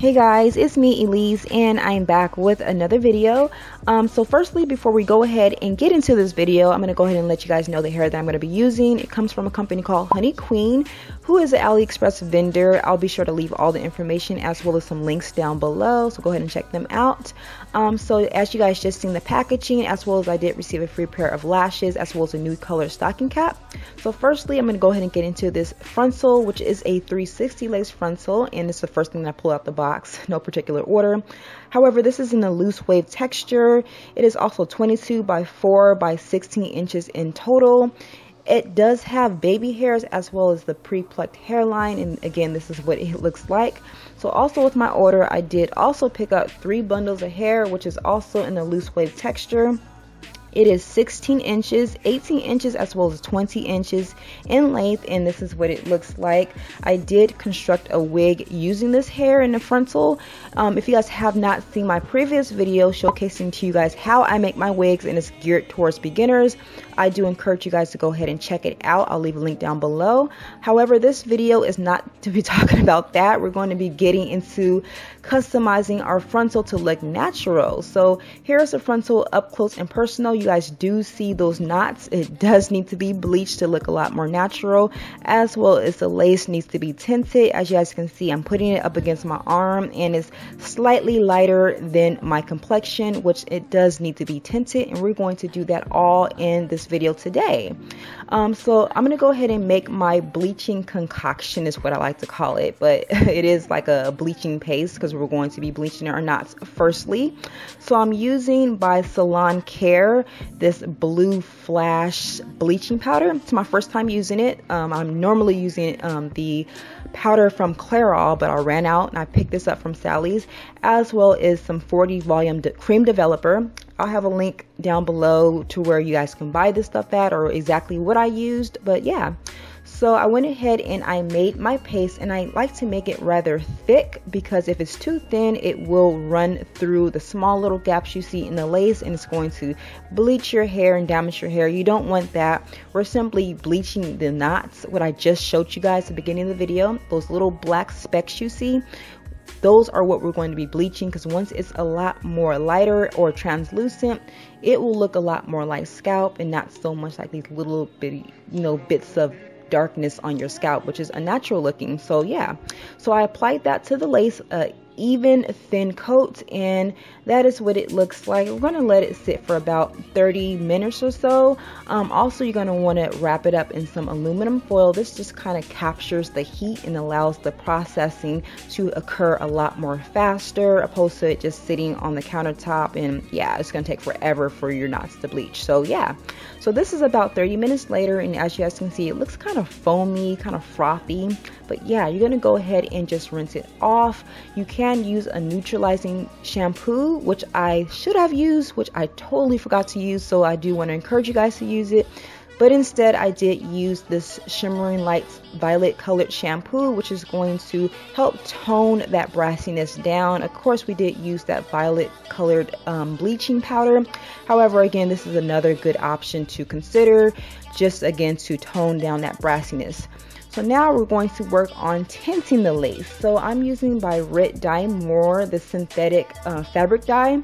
Hey guys, it's me Elise and I'm back with another video. So firstly, before we go ahead and get into this video, I'm going to go ahead and let you guys know the hair that I'm going to be using. It comes from a company called HoneyQueen, who is an Aliexpress vendor. I'll be sure to leave all the information as well as some links down below, so go ahead and check them out. So as you guys just seen the packaging, as well as I did receive a free pair of lashes as well as a new color stocking cap. So firstly, I'm going to go ahead and get into this frontal, which is a 360 lace frontal, and it's the first thing that I pull out the box, no particular order. However, this is in a loose wave texture. It is also 22 by 4 by 16 inches in total. It does have baby hairs as well as the pre-plucked hairline, and again, this is what it looks like. So also with my order, I did also pick up 3 bundles of hair, which is also in a loose wave texture. It is 16 inches, 18 inches, as well as 20 inches in length, and this is what it looks like. I did construct a wig using this hair in the frontal. If you guys have not seen my previous video showcasing to you guys how I make my wigs, and it's geared towards beginners, I do encourage you guys to go ahead and check it out. I'll leave a link down below. However, this video is not to be talking about that. We're going to be getting into customizing our frontal to look natural. So here's the frontal up close and personal. You guys do see those knots. It does need to be bleached to look a lot more natural, as well as the lace needs to be tinted. As you guys can see, I'm putting it up against my arm and it's slightly lighter than my complexion, which it does need to be tinted, and we're going to do that all in this video today. So I'm going to go ahead and make my bleaching concoction, is what I like to call it, but it is like a bleaching paste because we're going to be bleaching our knots firstly. So I'm using by Salon Care this blue flash bleaching powder. It's my first time using it. I'm normally using the powder from Clairol, but I ran out and I picked this up from Sally's, as well as some 40 volume cream developer. I'll have a link down below to where you guys can buy this stuff at, or exactly what I used. But yeah, so I went ahead and I made my paste, and I like to make it rather thick because if it's too thin, it will run through the small little gaps you see in the lace, and it's going to bleach your hair and damage your hair. You don't want that. We're simply bleaching the knots, what I just showed you guys at the beginning of the video. Those little black specks you see, those are what we're going to be bleaching, because once it's a lot more lighter or translucent, it will look a lot more like scalp and not so much like these little bitty, bits of darkness on your scalp, which is unnatural looking. So yeah, so I applied that to the lace, even thin coat, and that is what it looks like. We're going to let it sit for about 30 minutes or so. Also, you're going to want to wrap it up in some aluminum foil. This just kind of captures the heat and allows the processing to occur a lot more faster, opposed to it just sitting on the countertop, and yeah, it's going to take forever for your knots to bleach. So yeah, so this is about 30 minutes later, and as you guys can see, it looks kind of foamy, kind of frothy. But yeah, you're going to go ahead and just rinse it off. You can use a neutralizing shampoo, which I should have used, which I totally forgot to use, so I do want to encourage you guys to use it. But instead, I did use this Shimmering Lights violet colored shampoo, which is going to help tone that brassiness down. Of course, we did use that violet colored bleaching powder. However, again, this is another good option to consider, just again to tone down that brassiness. So now we're going to work on tinting the lace. So I'm using by Rit Dye More, the synthetic fabric dye.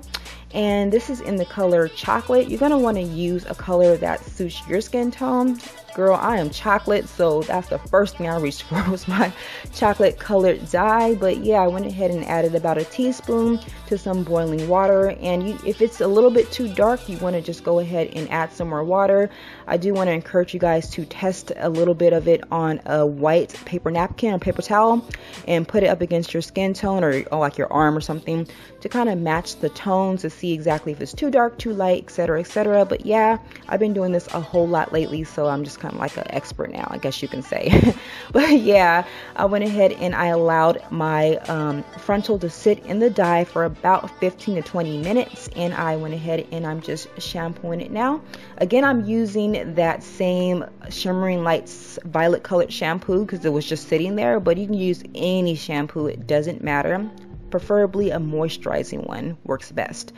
And this is in the color chocolate. You're going to want to use a color that suits your skin tone. Girl, I am chocolate, so that's the first thing I reached for was my chocolate colored dye. But yeah, I went ahead and added about a teaspoon to some boiling water. And if it's a little bit too dark, you want to just go ahead and add some more water. I do want to encourage you guys to test a little bit of it on a white paper napkin or paper towel and put it up against your skin tone, or like your arm or something, to kind of match the tone to see exactly if it's too dark, too light, etc., etc. But yeah, I've been doing this a whole lot lately, so I'm just kind of like an expert now, I guess you can say. But yeah, I went ahead and I allowed my frontal to sit in the dye for about 15 to 20 minutes, and I went ahead and I'm just shampooing it now. Again, I'm using that same Shimmering Lights violet colored shampoo because it was just sitting there, but you can use any shampoo, it doesn't matter. preferably a moisturizing one works best.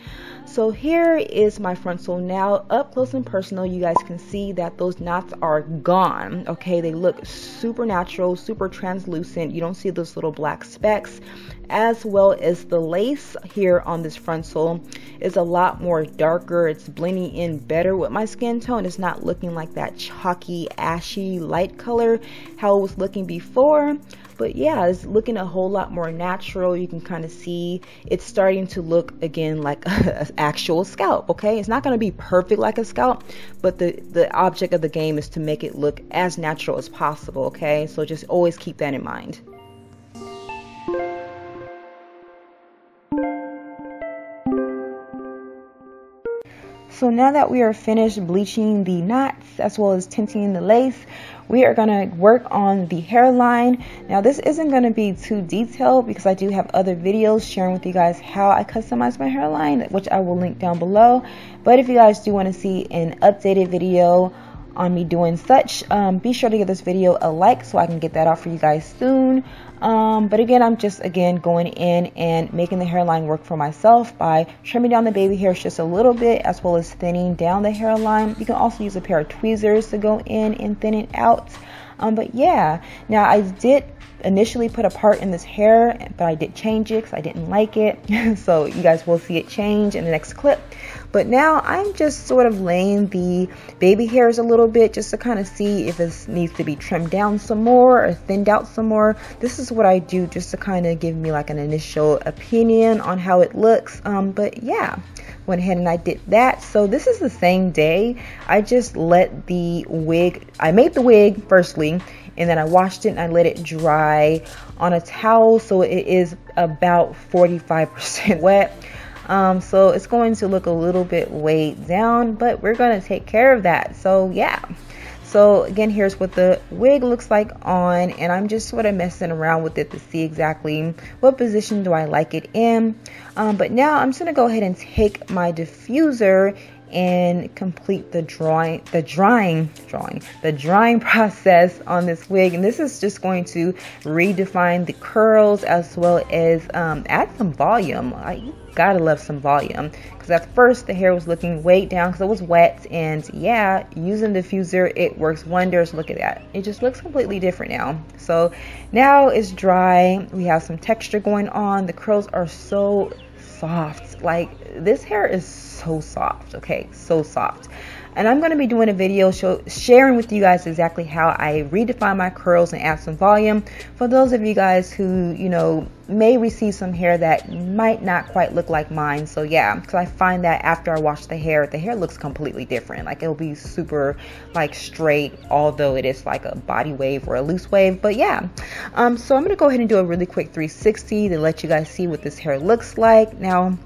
So here is my frontal now, up close and personal. You guys can see that those knots are gone. Okay, they look super natural, super translucent. You don't see those little black specks, as well as the lace here on this frontal is a lot more darker. It's blending in better with my skin tone. It's not looking like that chalky, ashy, light color how it was looking before. But yeah, it's looking a whole lot more natural. You can kind of see it's starting to look again like an actual scalp. Okay, it's not going to be perfect like a scalp, but the object of the game is to make it look as natural as possible. Okay, so just always keep that in mind. So now that we are finished bleaching the knots as well as tinting the lace, we are going to work on the hairline. Now this isn't going to be too detailed because I do have other videos sharing with you guys how I customize my hairline, which I will link down below. But if you guys do want to see an updated video on me doing such, be sure to give this video a like so I can get that out for you guys soon. But again, I'm just going in and making the hairline work for myself by trimming down the baby hairs just a little bit, as well as thinning down the hairline. You can also use a pair of tweezers to go in and thin it out. But yeah, now I did initially put a part in this hair, but I did change it because I didn't like it. So you guys will see it change in the next clip. But now I'm just sort of laying the baby hairs a little bit just to kind of see if it needs to be trimmed down some more or thinned out some more. This is what I do just to kind of give me like an initial opinion on how it looks. But yeah, went ahead and I did that. So this is the same day. I just let the wig, I made the wig firstly, and then I washed it and I let it dry on a towel, so it is about 45% wet. So it's going to look a little bit weighed down, but we're going to take care of that. So yeah, so again, here's what the wig looks like on, and I'm just sort of messing around with it to see exactly what position do I like it in. But now I'm just going to go ahead and take my diffuser and complete the drying process on this wig. And this is just going to redefine the curls as well as add some volume. You gotta love some volume, because at first the hair was looking weighed down because it was wet, and yeah, using the diffuser, it works wonders. Look at that, it just looks completely different now. So now it's dry, we have some texture going on. The curls are so soft, like this hair is so soft. Okay, so soft. And I'm going to be doing a video sharing with you guys exactly how I redefine my curls and add some volume for those of you guys who, you know, may receive some hair that might not quite look like mine. So yeah, because I find that after I wash the hair looks completely different. Like it'll be super like straight, although it is like a body wave or a loose wave. But yeah, so I'm going to go ahead and do a really quick 360 to let you guys see what this hair looks like. Now,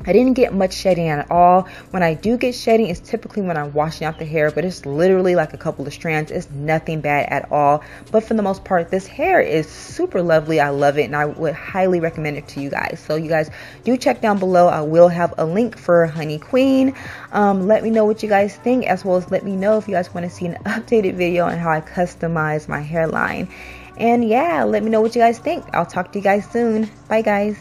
I didn't get much shedding at all. When I do get shedding, it's typically when I'm washing out the hair, but it's literally like a couple of strands. It's nothing bad at all. But for the most part, this hair is super lovely. I love it, and I would highly recommend it to you guys. So you guys do check down below. I will have a link for HoneyQueen. Let me know what you guys think, as well as let me know if you guys want to see an updated video on how I customize my hairline. And yeah, let me know what you guys think. I'll talk to you guys soon. Bye guys.